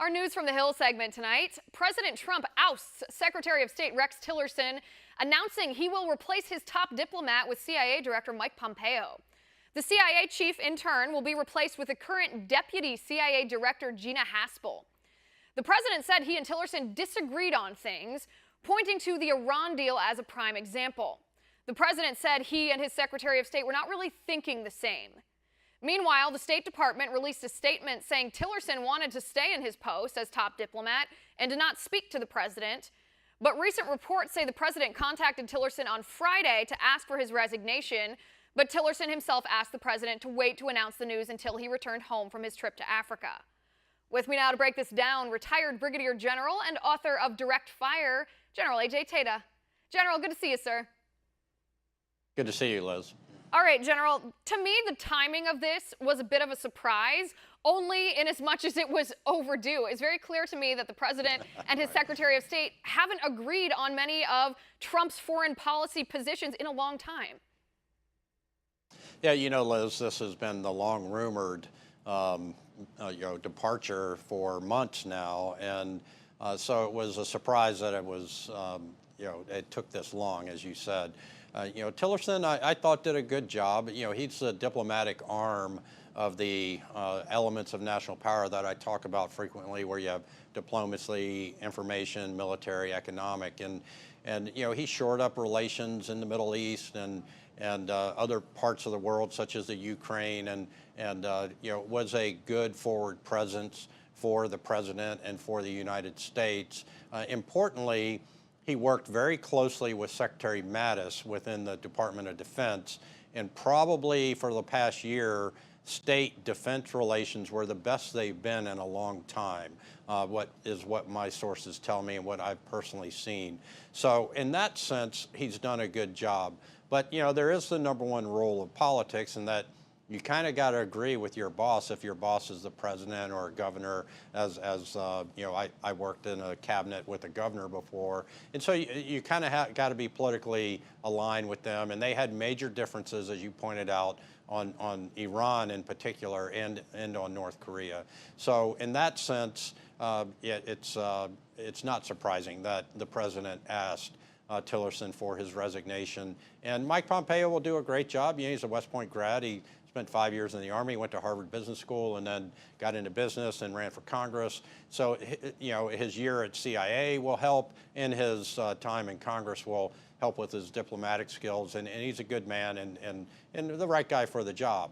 Our News from the Hill segment tonight. President Trump ousts Secretary of State Rex Tillerson, announcing he will replace his top diplomat with CIA Director Mike Pompeo. The CIA chief, in turn, will be replaced with the current Deputy CIA Director Gina Haspel. The president said he and Tillerson disagreed on things, pointing to the Iran deal as a prime example. The president said he and his Secretary of State were not really thinking the same. Meanwhile, the State Department released a statement saying Tillerson wanted to stay in his post as top diplomat and did not speak to the president. But recent reports say the president contacted Tillerson on Friday to ask for his resignation, but Tillerson himself asked the president to wait to announce the news until he returned home from his trip to Africa. With me now to break this down, retired Brigadier General and author of Direct Fire, General A.J. Tata. General, good to see you, sir. Good to see you, Liz. All right, General, to me, the timing of this was a bit of a surprise, only in as much as it was overdue. It's very clear to me that the president and his Secretary of State haven't agreed on many of Trump's foreign policy positions in a long time. Yeah, you know, Liz, this has been the long-rumored departure for months now, and so it was a surprise that it was, it took this long, as you said. Tillerson, I thought, did a good job. He's the diplomatic arm of the elements of national power that I talk about frequently, where you have diplomacy, information, military, economic, and he shored up relations in the Middle East and other parts of the world, such as the Ukraine, and was a good forward presence for the president and for the United States. Importantly, he worked very closely with Secretary Mattis within the Department of Defense, and probably for the past year, state defense relations were the best they've been in a long time, what my sources tell me and what I've personally seen. So in that sense, he's done a good job. But, there is the number one rule of politics, in that you kind of got to agree with your boss if your boss is the president or a governor, I worked in a cabinet with a governor before. And so you kind of got to be politically aligned with them. And they had major differences, as you pointed out, on Iran in particular and on North Korea. So in that sense, it's not surprising that the president asked Tillerson for his resignation. And Mike Pompeo will do a great job. He's a West Point grad. He spent 5 years in the Army, went to Harvard Business School, and then got into business and ran for Congress. So, his year at CIA will help, and his time in Congress will help with his diplomatic skills. And he's a good man and the right guy for the job,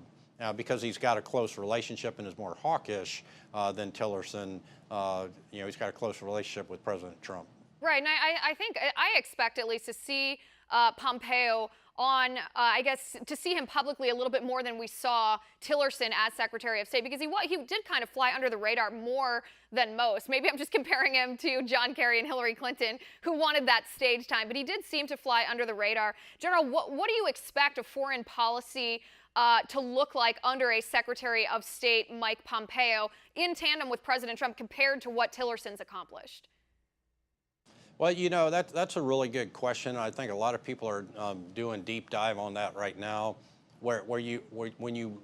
because he's got a close relationship and is more hawkish than Tillerson. He's got a close relationship with President Trump. Right, and I expect at least to see Pompeo on, to see him publicly a little bit more than we saw Tillerson as Secretary of State, because he did kind of fly under the radar more than most. Maybe I'm just comparing him to John Kerry and Hillary Clinton, who wanted that stage time, but he did seem to fly under the radar. General, what do you expect of foreign policy to look like under a Secretary of State, Mike Pompeo, in tandem with President Trump, compared to what Tillerson's accomplished? Well, that's a really good question. I think a lot of people are doing deep dive on that right now, when you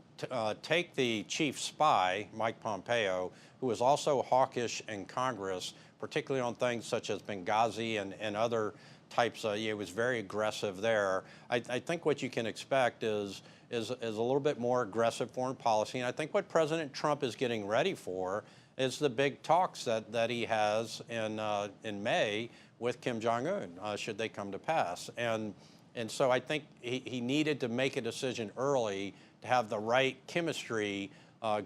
take the chief spy, Mike Pompeo, who is also hawkish in Congress, particularly on things such as Benghazi and other types of, he was very aggressive there. I think what you can expect is a little bit more aggressive foreign policy. And I think what President Trump is getting ready for is the big talks that he has in May with Kim Jong-un, should they come to pass. And so I think he needed to make a decision early to have the right chemistry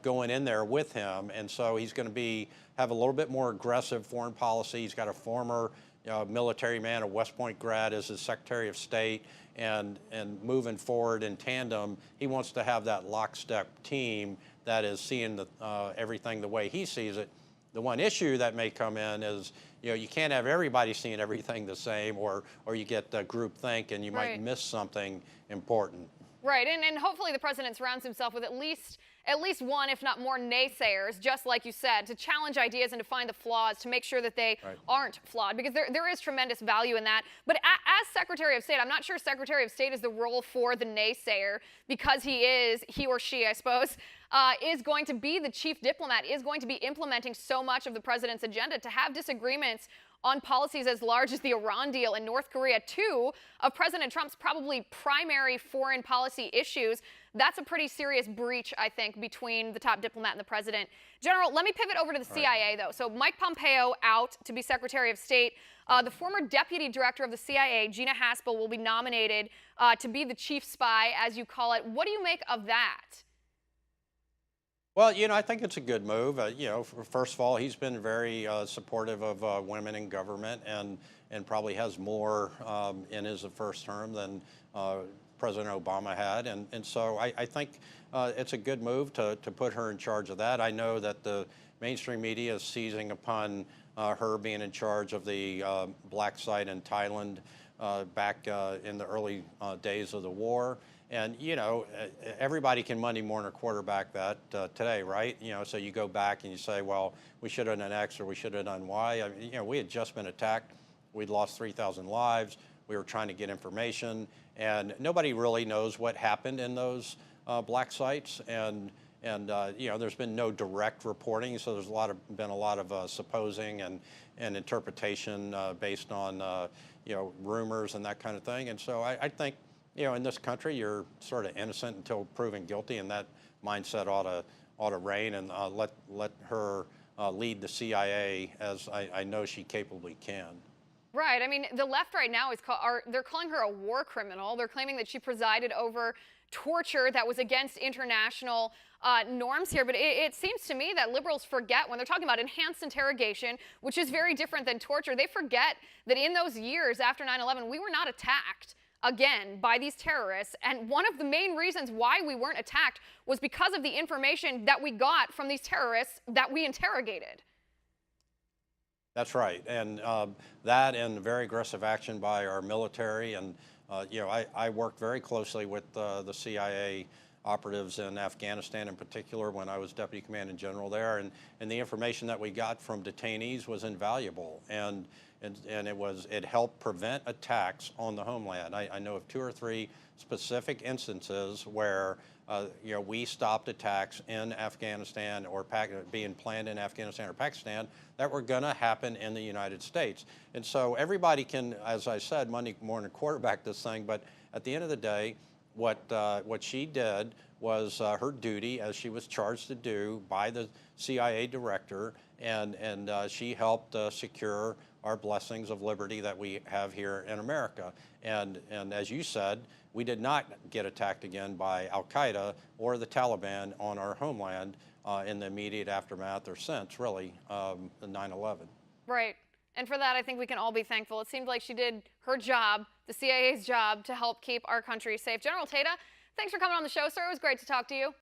going in there with him. And so he's going to have a little bit more aggressive foreign policy. He's got a former military man, a West Point grad, as his Secretary of State, and moving forward in tandem, he wants to have that lockstep team that is seeing everything the way he sees it. The one issue that may come in is, you can't have everybody seeing everything the same, or you get groupthink and you might miss something important. Right, and hopefully the president surrounds himself with at least one, if not more, naysayers, just like you said, to challenge ideas and to find the flaws, to make sure that they aren't flawed, because there is tremendous value in that. But as Secretary of State, I'm not sure Secretary of State is the role for the naysayer, because he or she, I suppose, is going to be the chief diplomat, is going to be implementing so much of the president's agenda. To have disagreements on policies as large as the Iran deal and North Korea, two of President Trump's probably primary foreign policy issues, that's a pretty serious breach, I think, between the top diplomat and the president. General, let me pivot over to the CIA, though. So Mike Pompeo out to be Secretary of State. The former deputy director of the CIA, Gina Haspel, will be nominated to be the chief spy, as you call it. What do you make of that? Well, I think it's a good move. First of all, he's been very supportive of women in government and probably has more in his first term than President Obama had. And so I think it's a good move to put her in charge of that. I know that the mainstream media is seizing upon her being in charge of the black site in Thailand back in the early days of the war. And, everybody can Monday morning quarterback that today, right? So you go back and you say, well, we should have done X or we should have done Y. I mean, we had just been attacked. We'd lost 3,000 lives. We were trying to get information. And nobody really knows what happened in those black sites. And there's been no direct reporting. So there's been a lot of supposing and interpretation based on, rumors and that kind of thing. And so I think, in this country, you're sort of innocent until proven guilty, and that mindset ought to reign, and let her lead the CIA as I know she capably can. Right. I mean, the left right now they're calling her a war criminal. They're claiming that she presided over torture that was against international norms here. But it seems to me that liberals forget when they're talking about enhanced interrogation, which is very different than torture. They forget that in those years after 9/11, we were not attacked again by these terrorists, and one of the main reasons why we weren't attacked was because of the information that we got from these terrorists that we interrogated. That's right, and that and very aggressive action by our military, and I worked very closely with the CIA operatives in Afghanistan in particular when I was Deputy Commanding General there, and the information that we got from detainees was invaluable, and it helped prevent attacks on the homeland. I know of 2 or 3 specific instances where we stopped attacks in Afghanistan or being planned in Afghanistan or Pakistan that were going to happen in the United States. And so everybody can, as I said, Monday morning quarterback this thing, but at the end of the day, what she did was her duty, as she was charged to do by the CIA director, and she helped secure our blessings of liberty that we have here in America. And as you said, we did not get attacked again by Al-Qaeda or the Taliban on our homeland in the immediate aftermath or since, really, the 9/11. Right. And for that, I think we can all be thankful. It seemed like she did her job, the CIA's job, to help keep our country safe. General Tata, thanks for coming on the show, sir. It was great to talk to you.